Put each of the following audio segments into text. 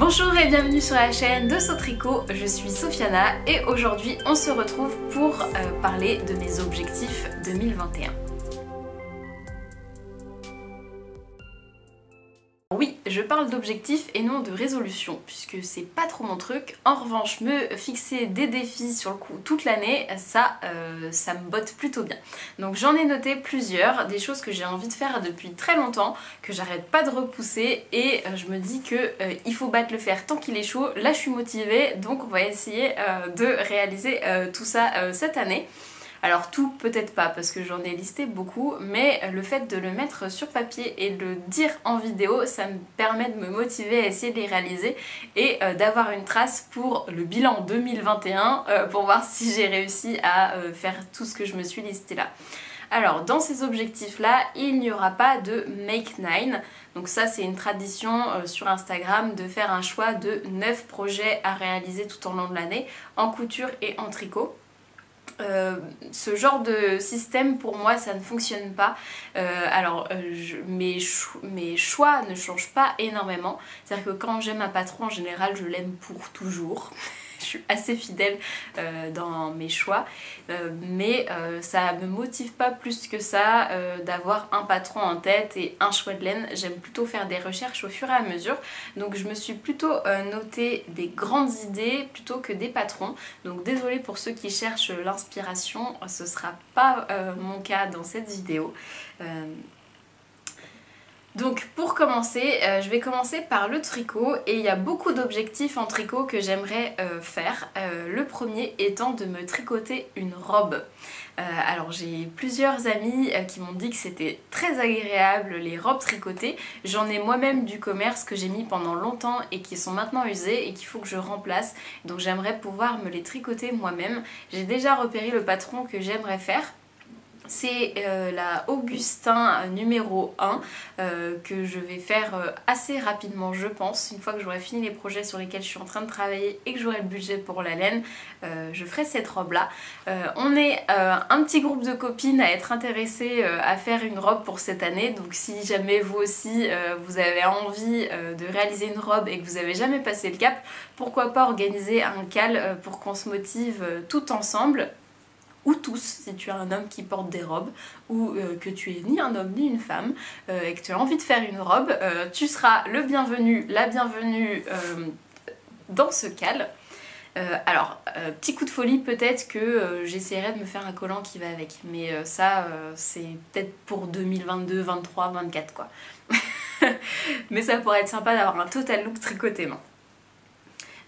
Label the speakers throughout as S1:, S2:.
S1: Bonjour et bienvenue sur la chaîne de Sotricot, je suis Sofiana et aujourd'hui on se retrouve pour parler de mes objectifs 2021. Oui, je parle d'objectifs et non de résolutions, puisque c'est pas trop mon truc. En revanche, me fixer des défis sur le coup toute l'année, ça me botte plutôt bien. Donc j'en ai noté plusieurs, des choses que j'ai envie de faire depuis très longtemps, que j'arrête pas de repousser, et je me dis que il faut battre le fer tant qu'il est chaud. Là je suis motivée, donc on va essayer de réaliser tout ça cette année. Alors tout peut-être pas parce que j'en ai listé beaucoup, mais le fait de le mettre sur papier et de le dire en vidéo, ça me permet de me motiver à essayer de les réaliser et d'avoir une trace pour le bilan 2021 pour voir si j'ai réussi à faire tout ce que je me suis listé là. Alors dans ces objectifs là, il n'y aura pas de Make 9, donc ça c'est une tradition sur Instagram de faire un choix de 9 projets à réaliser tout au long de l'année en couture et en tricot. Ce genre de système pour moi ça ne fonctionne pas. Mes choix ne changent pas énormément, c'est-à-dire que quand j'aime un patron en général je l'aime pour toujours. Je suis assez fidèle dans mes choix, mais ça me motive pas plus que ça d'avoir un patron en tête et un choix de laine. J'aime plutôt faire des recherches au fur et à mesure, donc je me suis plutôt noté des grandes idées plutôt que des patrons. Donc désolée pour ceux qui cherchent l'inspiration, ce sera pas mon cas dans cette vidéo. Donc pour commencer, je vais commencer par le tricot et il y a beaucoup d'objectifs en tricot que j'aimerais faire. Le premier étant de me tricoter une robe. Alors j'ai plusieurs amis qui m'ont dit que c'était très agréable les robes tricotées. J'en ai moi-même du commerce que j'ai mis pendant longtemps et qui sont maintenant usées et qu'il faut que je remplace. Donc j'aimerais pouvoir me les tricoter moi-même. J'ai déjà repéré le patron que j'aimerais faire. C'est la Augustin numéro 1 que je vais faire assez rapidement je pense. Une fois que j'aurai fini les projets sur lesquels je suis en train de travailler et que j'aurai le budget pour la laine, je ferai cette robe là. On est un petit groupe de copines à être intéressées à faire une robe pour cette année, donc si jamais vous aussi vous avez envie de réaliser une robe et que vous n'avez jamais passé le cap, pourquoi pas organiser un cal pour qu'on se motive tout ensemble. Ou tous, si tu as un homme qui porte des robes, ou que tu es ni un homme ni une femme, et que tu as envie de faire une robe, tu seras le bienvenu, la bienvenue dans ce cal. Petit coup de folie, peut-être que j'essaierai de me faire un collant qui va avec, mais ça c'est peut-être pour 2022, 23, 24 quoi. Mais ça pourrait être sympa d'avoir un total look tricoté main.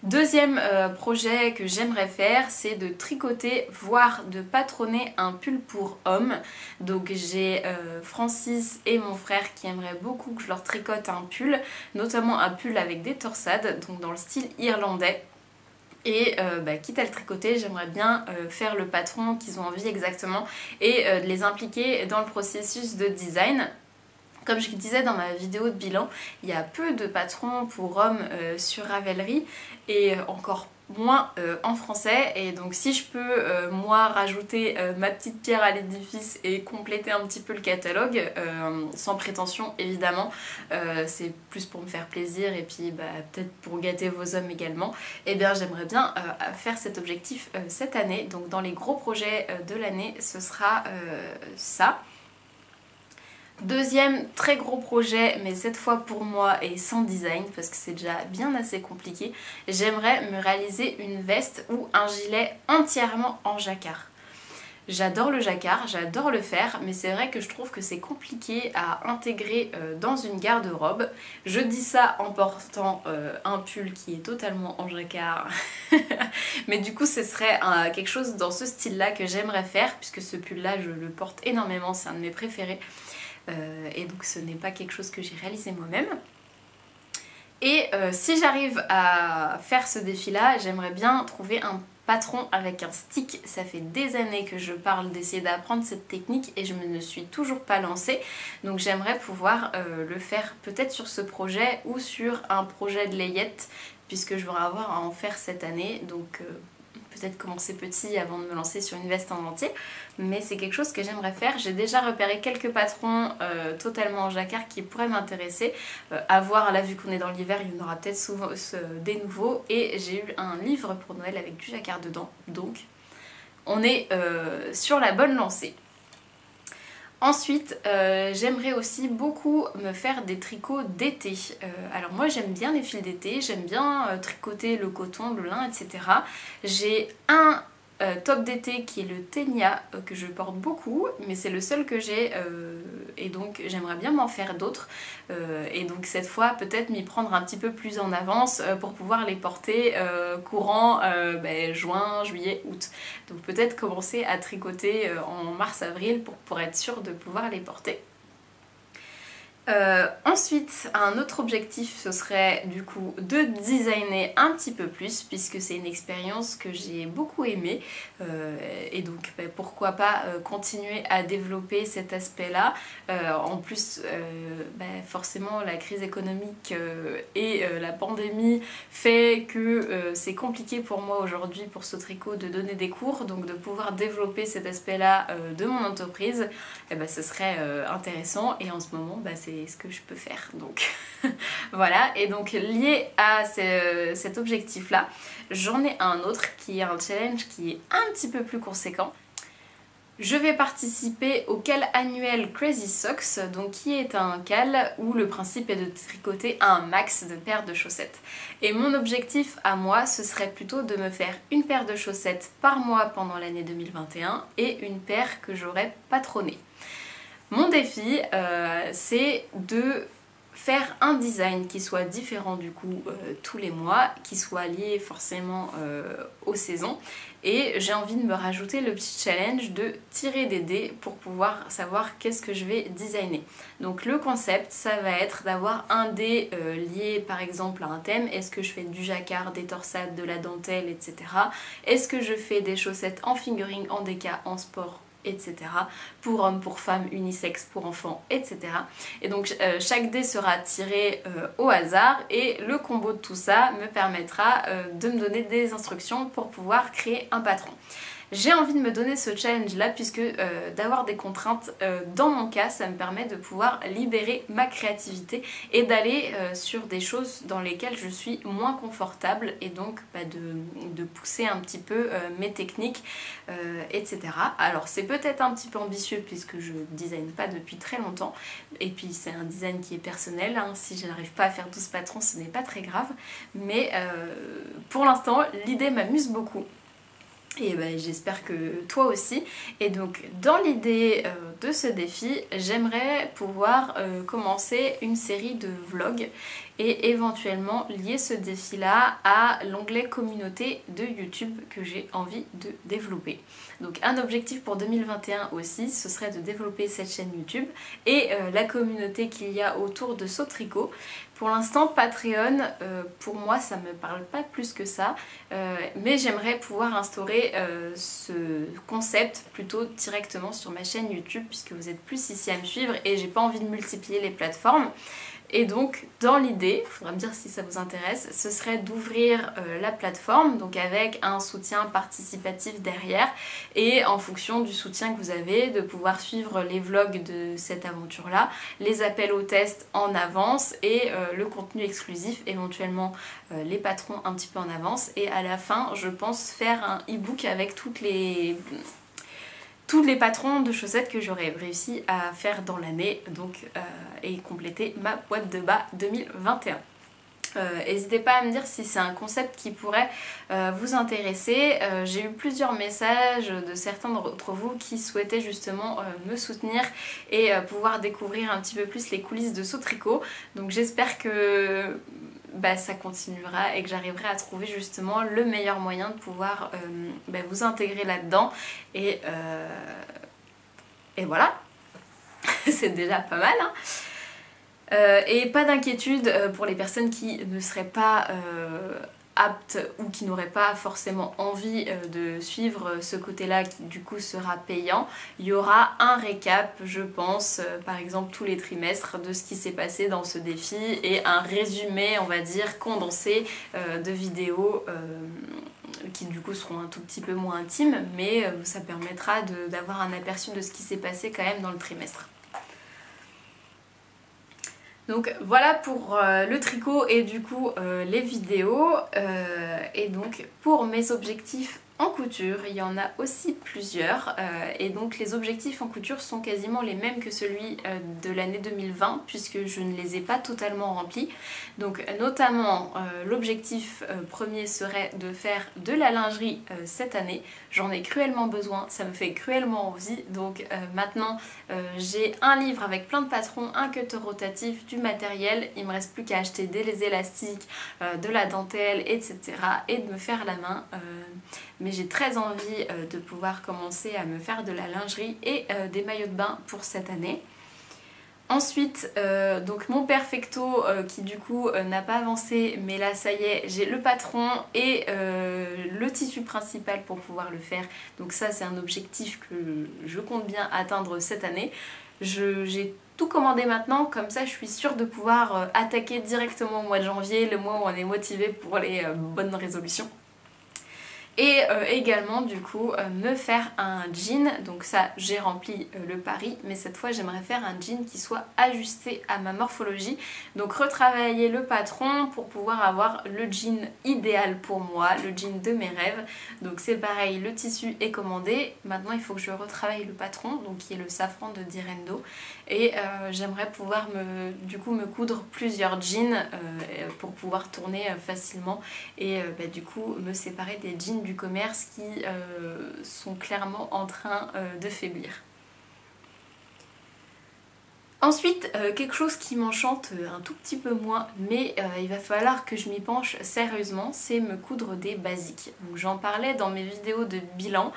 S1: Deuxième projet que j'aimerais faire, c'est de tricoter, voire de patronner un pull pour homme. Donc j'ai Francis et mon frère qui aimeraient beaucoup que je leur tricote un pull, notamment un pull avec des torsades, donc dans le style irlandais. Et quitte à le tricoter, j'aimerais bien faire le patron qu'ils ont envie exactement et de les impliquer dans le processus de design. Comme je disais dans ma vidéo de bilan, il y a peu de patrons pour hommes sur Ravelry et encore moins en français, et donc si je peux moi rajouter ma petite pierre à l'édifice et compléter un petit peu le catalogue, sans prétention évidemment, c'est plus pour me faire plaisir et puis peut-être pour gâter vos hommes également, et bien j'aimerais bien faire cet objectif cette année. Donc dans les gros projets de l'année ce sera ça. Deuxième très gros projet, mais cette fois pour moi et sans design parce que c'est déjà bien assez compliqué, j'aimerais me réaliser une veste ou un gilet entièrement en jacquard. J'adore le jacquard, j'adore le faire, mais c'est vrai que je trouve que c'est compliqué à intégrer dans une garde-robe. Je dis ça en portant un pull qui est totalement en jacquard, mais du coup ce serait quelque chose dans ce style-là que j'aimerais faire, puisque ce pull-là je le porte énormément, c'est un de mes préférés. Et donc ce n'est pas quelque chose que j'ai réalisé moi-même. Et si j'arrive à faire ce défi là, j'aimerais bien trouver un patron avec un stick. Ça fait des années que je parle d'essayer d'apprendre cette technique et je ne me suis toujours pas lancée, donc j'aimerais pouvoir le faire peut-être sur ce projet ou sur un projet de layette, puisque je vais avoir à en faire cette année, donc peut-être commencer petit avant de me lancer sur une veste en entier, mais c'est quelque chose que j'aimerais faire. J'ai déjà repéré quelques patrons totalement en jacquard qui pourraient m'intéresser. À voir, là vu qu'on est dans l'hiver, il y en aura peut-être souvent des nouveaux, et j'ai eu un livre pour Noël avec du jacquard dedans, donc on est sur la bonne lancée. Ensuite, j'aimerais aussi beaucoup me faire des tricots d'été. Alors moi j'aime bien les fils d'été, j'aime bien tricoter le coton, le lin, etc. J'ai un top d'été qui est le Ténia que je porte beaucoup, mais c'est le seul que j'ai et donc j'aimerais bien m'en faire d'autres et donc cette fois peut-être m'y prendre un petit peu plus en avance pour pouvoir les porter courant juin, juillet, août. Donc peut-être commencer à tricoter en mars-avril pour être sûre de pouvoir les porter. Ensuite, un autre objectif, ce serait du coup de designer un petit peu plus, puisque c'est une expérience que j'ai beaucoup aimée et donc pourquoi pas continuer à développer cet aspect là. En plus forcément la crise économique et la pandémie fait que c'est compliqué pour moi aujourd'hui pour ce tricot de donner des cours, donc de pouvoir développer cet aspect là de mon entreprise, ce serait intéressant, et en ce moment c'est ce que je peux faire, donc voilà. Et donc lié à cet objectif là, j'en ai un autre qui est un challenge qui est un petit peu plus conséquent. Je vais participer au cal annuel Crazy Socks, donc qui est un cal où le principe est de tricoter un max de paires de chaussettes. Et mon objectif à moi, ce serait plutôt de me faire une paire de chaussettes par mois pendant l'année 2021 et une paire que j'aurais patronnée. Mon défi, c'est de faire un design qui soit différent du coup tous les mois, qui soit lié forcément aux saisons, et j'ai envie de me rajouter le petit challenge de tirer des dés pour pouvoir savoir qu'est-ce que je vais designer. Donc le concept, ça va être d'avoir un dé lié par exemple à un thème. Est-ce que je fais du jacquard, des torsades, de la dentelle, etc. Est-ce que je fais des chaussettes en fingering, en déca, en sport, etc. Pour hommes, pour femmes, unisex, pour enfants, etc. Et donc chaque dé sera tiré au hasard, et le combo de tout ça me permettra de me donner des instructions pour pouvoir créer un patron. J'ai envie de me donner ce challenge là puisque d'avoir des contraintes dans mon cas, ça me permet de pouvoir libérer ma créativité et d'aller sur des choses dans lesquelles je suis moins confortable, et donc de pousser un petit peu mes techniques, etc. Alors c'est peut-être un petit peu ambitieux puisque je ne design pas depuis très longtemps, et puis c'est un design qui est personnel, hein. Si je n'arrive pas à faire 12 patrons, ce n'est pas très grave, mais pour l'instant l'idée m'amuse beaucoup. Et j'espère que toi aussi. Et donc dans l'idée de ce défi, j'aimerais pouvoir commencer une série de vlogs et éventuellement lier ce défi là à l'onglet communauté de YouTube que j'ai envie de développer. Donc un objectif pour 2021 aussi, ce serait de développer cette chaîne YouTube et la communauté qu'il y a autour de Saut Tricot. Pour l'instant Patreon, pour moi ça me parle pas plus que ça, mais j'aimerais pouvoir instaurer ce concept plutôt directement sur ma chaîne YouTube, puisque vous êtes plus ici à me suivre et j'ai pas envie de multiplier les plateformes. Et donc dans l'idée, il faudra me dire si ça vous intéresse, ce serait d'ouvrir la plateforme, donc avec un soutien participatif derrière, et en fonction du soutien que vous avez, de pouvoir suivre les vlogs de cette aventure là, les appels au test en avance et le contenu exclusif, éventuellement les patrons un petit peu en avance, et à la fin je pense faire un e-book avec tous les patrons de chaussettes que j'aurais réussi à faire dans l'année, donc et compléter ma boîte de bas 2021. N'hésitez pas à me dire si c'est un concept qui pourrait vous intéresser. J'ai eu plusieurs messages de certains d'entre vous qui souhaitaient justement me soutenir et pouvoir découvrir un petit peu plus les coulisses de Saut Tricot. Donc j'espère que ça continuera et que j'arriverai à trouver justement le meilleur moyen de pouvoir vous intégrer là-dedans, et voilà. C'est déjà pas mal, hein. Et pas d'inquiétude pour les personnes qui ne seraient pas aptes ou qui n'auraient pas forcément envie de suivre ce côté-là qui du coup sera payant. Il y aura un récap, je pense, par exemple tous les trimestres, de ce qui s'est passé dans ce défi, et un résumé, on va dire, condensé de vidéos qui du coup seront un tout petit peu moins intimes, mais ça permettra d'avoir un aperçu de ce qui s'est passé quand même dans le trimestre. Donc voilà pour le tricot et du coup les vidéos. Et donc pour mes objectifs en couture, il y en a aussi plusieurs. Et donc les objectifs en couture sont quasiment les mêmes que celui de l'année 2020 puisque je ne les ai pas totalement remplis. Donc notamment l'objectif premier serait de faire de la lingerie cette année. J'en ai cruellement besoin, ça me fait cruellement envie. Donc maintenant j'ai un livre avec plein de patrons, un cutter rotatif, du matériel. Il me reste plus qu'à acheter des élastiques, de la dentelle, etc. et de me faire la main. Mais j'ai très envie de pouvoir commencer à me faire de la lingerie et des maillots de bain pour cette année. Ensuite, donc mon perfecto qui du coup n'a pas avancé, mais là ça y est, j'ai le patron et le tissu principal pour pouvoir le faire. Donc ça c'est un objectif que je compte bien atteindre cette année. J'ai tout commandé maintenant, comme ça je suis sûre de pouvoir attaquer directement au mois de janvier, le mois où on est motivé pour les bonnes résolutions. Et également du coup me faire un jean, donc ça j'ai rempli le pari, mais cette fois j'aimerais faire un jean qui soit ajusté à ma morphologie, donc retravailler le patron pour pouvoir avoir le jean idéal pour moi, le jean de mes rêves. Donc c'est pareil, le tissu est commandé, maintenant il faut que je retravaille le patron, donc qui est le safran de Direndo, et j'aimerais pouvoir du coup me coudre plusieurs jeans pour pouvoir tourner facilement et du coup me séparer des jeans du commerce qui sont clairement en train de faiblir. Ensuite, quelque chose qui m'enchante un tout petit peu moins, mais il va falloir que je m'y penche sérieusement, c'est me coudre des basiques. Donc j'en parlais dans mes vidéos de bilan,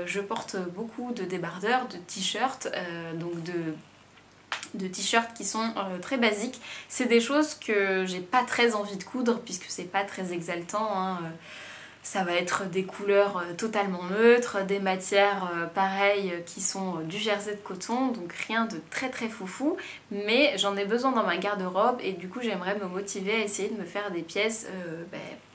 S1: je porte beaucoup de débardeurs, de t-shirts, donc de t-shirts qui sont très basiques. C'est des choses que j'ai pas très envie de coudre puisque c'est pas très exaltant, hein. Ça va être des couleurs totalement neutres, des matières pareilles qui sont du jersey de coton, donc rien de très très foufou, mais j'en ai besoin dans ma garde-robe et du coup j'aimerais me motiver à essayer de me faire des pièces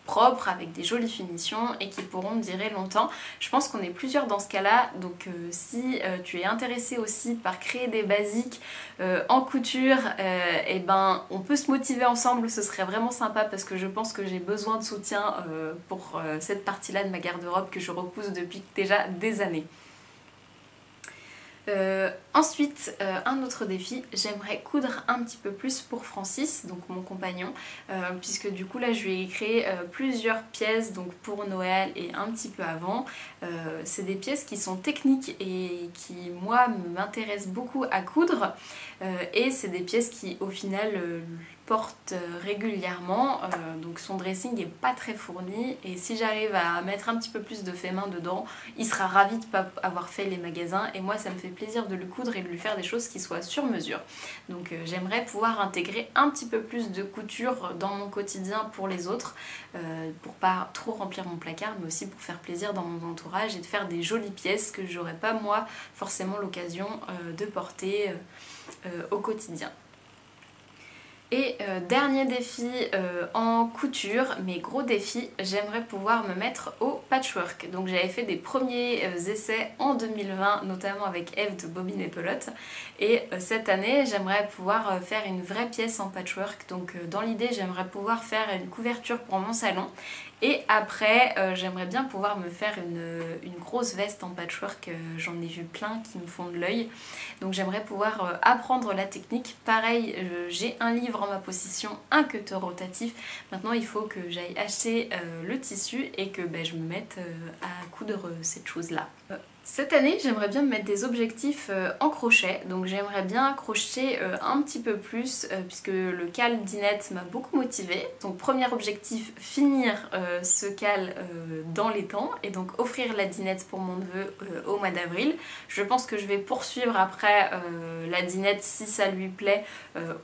S1: propres avec des jolies finitions et qui pourront me durer longtemps. Je pense qu'on est plusieurs dans ce cas-là, donc si tu es intéressé aussi par créer des basiques en couture, et ben on peut se motiver ensemble, ce serait vraiment sympa parce que je pense que j'ai besoin de soutien pour cette partie-là de ma garde-robe que je repousse depuis déjà des années. Ensuite, un autre défi, j'aimerais coudre un petit peu plus pour Francis, donc mon compagnon, puisque du coup là je lui ai créé plusieurs pièces donc pour Noël et un petit peu avant. C'est des pièces qui sont techniques et qui moi m'intéressent beaucoup à coudre, et c'est des pièces qui au final porte régulièrement, donc son dressing est pas très fourni et si j'arrive à mettre un petit peu plus de fait main dedans, il sera ravi de pas avoir fait les magasins et moi ça me fait plaisir de le coudre et de lui faire des choses qui soient sur mesure. Donc j'aimerais pouvoir intégrer un petit peu plus de couture dans mon quotidien pour les autres, pour pas trop remplir mon placard mais aussi pour faire plaisir dans mon entourage et de faire des jolies pièces que j'aurais pas moi forcément l'occasion de porter au quotidien. Et dernier défi en couture, mes gros défis, j'aimerais pouvoir me mettre au patchwork. Donc j'avais fait des premiers essais en 2020, notamment avec Eve de Bobine et Pelote. Et cette année, j'aimerais pouvoir faire une vraie pièce en patchwork. Donc dans l'idée, j'aimerais pouvoir faire une couverture pour mon salon. Et après, j'aimerais bien pouvoir me faire une grosse veste en patchwork, j'en ai vu plein qui me font de l'œil. Donc j'aimerais pouvoir apprendre la technique. Pareil, j'ai un livre en ma possession, un cutter rotatif. Maintenant il faut que j'aille acheter le tissu et que je me mette à coudre cette chose-là. Cette année, j'aimerais bien me mettre des objectifs en crochet, donc j'aimerais bien crocheter un petit peu plus puisque le cal dinette m'a beaucoup motivée. Donc premier objectif, finir ce cal dans les temps et donc offrir la dinette pour mon neveu au mois d'avril. Je pense que je vais poursuivre après la dinette si ça lui plaît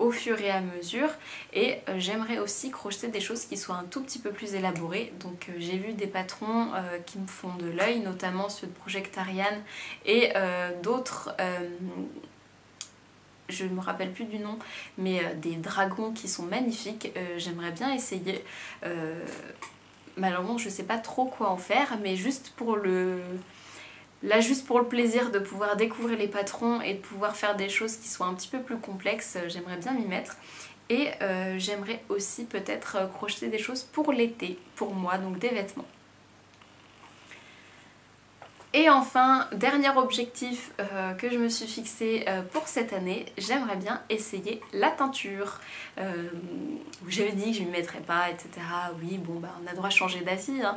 S1: au fur et à mesure et j'aimerais aussi crocheter des choses qui soient un tout petit peu plus élaborées. Donc j'ai vu des patrons qui me font de l'œil, notamment ceux de Project Ariane et d'autres, je ne me rappelle plus du nom, mais des dragons qui sont magnifiques. J'aimerais bien essayer. malheureusement je sais pas trop quoi en faire, mais juste pour le plaisir de pouvoir découvrir les patrons et de pouvoir faire des choses qui soient un petit peu plus complexes, j'aimerais bien m'y mettre. Et j'aimerais aussi peut-être crocheter des choses pour l'été, pour moi, donc des vêtements. Et enfin, dernier objectif que je me suis fixé pour cette année, j'aimerais bien essayer la teinture. J'avais dit que je ne m'y mettrais pas, etc. Oui, bon, bah, on a le droit de changer d'avis. Hein.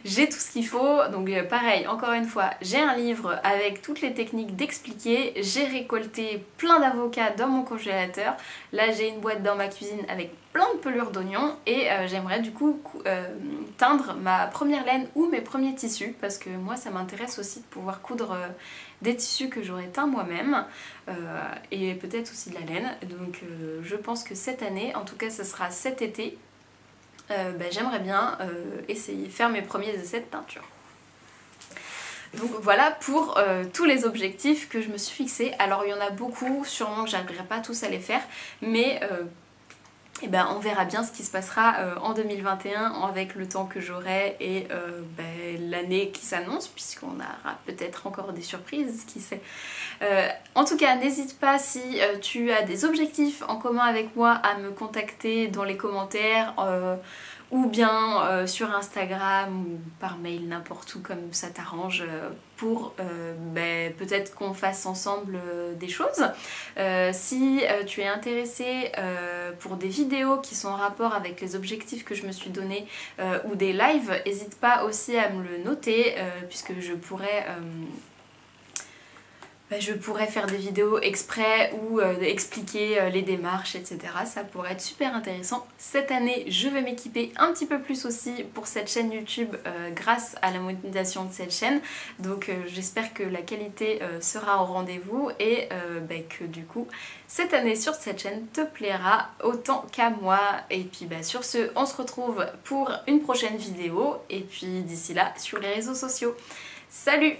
S1: J'ai tout ce qu'il faut, donc pareil, encore une fois, j'ai un livre avec toutes les techniques d'expliquer. J'ai récolté plein d'avocats dans mon congélateur. Là, j'ai une boîte dans ma cuisine avec plein de pelures d'oignons et j'aimerais du coup teindre ma première laine ou mes premiers tissus parce que moi ça m'intéresse aussi de pouvoir coudre des tissus que j'aurais teints moi-même et peut-être aussi de la laine. Donc je pense que cette année, en tout cas ce sera cet été, j'aimerais bien essayer faire mes premiers essais de teinture. Donc voilà pour tous les objectifs que je me suis fixés. Alors il y en a beaucoup, sûrement que j'arriverai pas tous à les faire, mais et ben, on verra bien ce qui se passera en 2021 avec le temps que j'aurai et l'année qui s'annonce, puisqu'on aura peut-être encore des surprises, qui sait. En tout cas, n'hésite pas si tu as des objectifs en commun avec moi à me contacter dans les commentaires ou bien sur Instagram ou par mail, n'importe où comme ça t'arrange pour peut-être qu'on fasse ensemble des choses. Si tu es intéressé pour des vidéos qui sont en rapport avec les objectifs que je me suis donné ou des lives, n'hésite pas aussi à me le noter puisque je pourrais faire des vidéos exprès ou expliquer les démarches, etc. Ça pourrait être super intéressant. Cette année, je vais m'équiper un petit peu plus aussi pour cette chaîne YouTube grâce à la monétisation de cette chaîne. Donc j'espère que la qualité sera au rendez-vous et que du coup, cette année sur cette chaîne te plaira autant qu'à moi. Et puis sur ce, on se retrouve pour une prochaine vidéo et puis d'ici là, sur les réseaux sociaux. Salut!